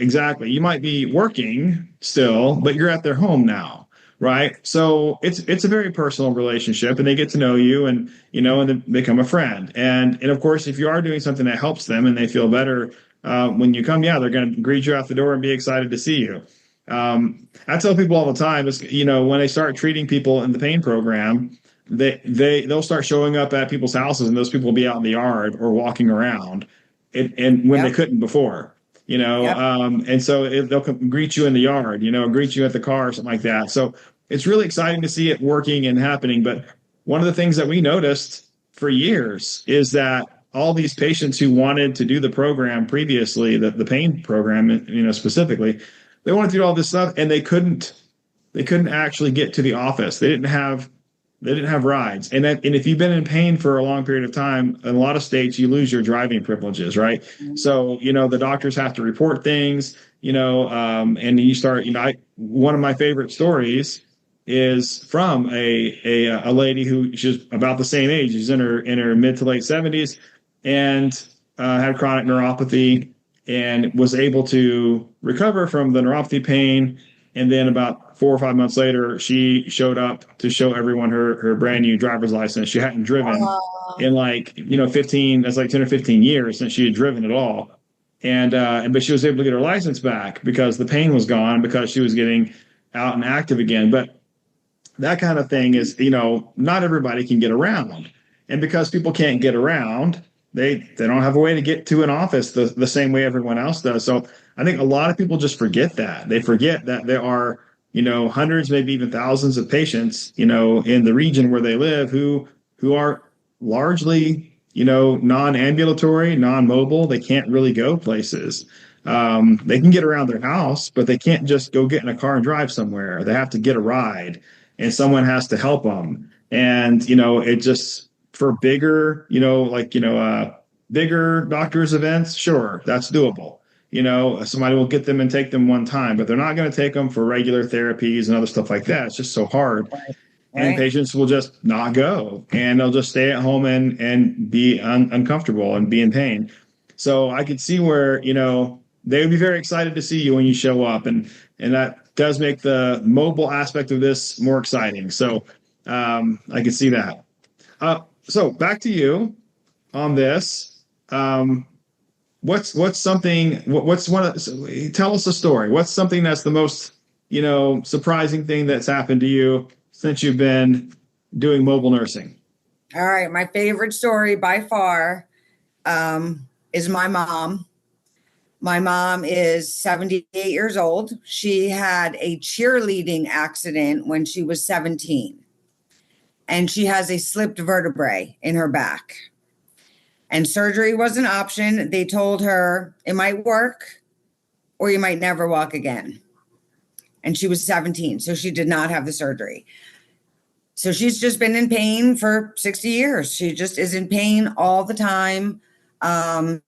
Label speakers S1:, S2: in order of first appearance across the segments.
S1: exactly. You might be working still, but you're at their home now, right? So it's a very personal relationship, and they get to know you, and and then become a friend. And of course, if you are doing something that helps them and they feel better when you come, yeah, they're going to greet you out the door and be excited to see you. I tell people all the time is, when they start treating people in the pain program, they'll start showing up at people's houses, and those people will be out in the yard or walking around, and when they
S2: Yep.
S1: couldn't before,
S2: Yep.
S1: and so they'll come greet you in the yard, greet you at the car or something like that. So it's really exciting to see it working and happening. But one of the things that we noticed for years is that all these patients who wanted to do the program previously, the pain program, specifically, they wanted to do all this stuff, and they couldn't actually get to the office. They didn't have rides. And if you've been in pain for a long period of time, in a lot of states, you lose your driving privileges, right? So, the doctors have to report things, and you start, one of my favorite stories is from a lady who she's about the same age. She's in her mid to late 70s, and had chronic neuropathy, and was able to recover from the neuropathy pain. And then about 4 or 5 months later, she showed up to show everyone her brand new driver's license. She hadn't driven
S2: Uh,
S1: in 15, that's like 10 or 15 years since she had driven at all. But she was able to get her license back because the pain was gone, because she was getting out and active again. But that kind of thing is, not everybody can get around. And because people can't get around, they don't have a way to get to an office the same way everyone else does. So I think a lot of people just forget that. They forget that there are, hundreds, maybe even thousands of patients, in the region where they live who are largely, non-ambulatory, non-mobile. They can't really go places. They can get around their house, but they can't just go get in a car and drive somewhere. They have to get a ride, and someone has to help them. And, it just, for bigger, bigger doctors events, sure, that's doable. Somebody will get them and take them one time, but they're not going to take them for regular therapies and other stuff like that. It's just so hard.
S2: right.
S1: And
S2: Right.
S1: patients will just not go, and they'll just stay at home and be uncomfortable and be in pain. So I could see where, they would be very excited to see you when you show up. And that does make the mobile aspect of this more exciting. So I can see that. So back to you on this. What's something? What's one of? Tell us a story. What's something that's the most surprising thing that's happened to you since you've been doing mobile nursing?
S2: All right. My favorite story by far is my mom. My mom is 78 years old. She had a cheerleading accident when she was 17, and she has a slipped vertebrae in her back. And surgery was an option. They told her it might work or you might never walk again. And she was 17, so she did not have the surgery. So she's just been in pain for 60 years. She just is in pain all the time. Um,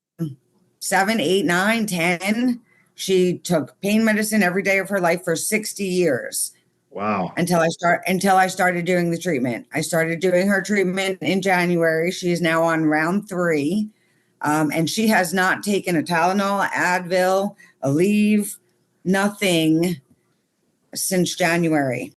S2: 7, 8, 9, 10. She took pain medicine every day of her life for 60 years
S1: Wow.
S2: until I started doing the treatment. I started doing her treatment in January. She is now on round 3. And she has not taken a Tylenol, Advil, Aleve, nothing since January.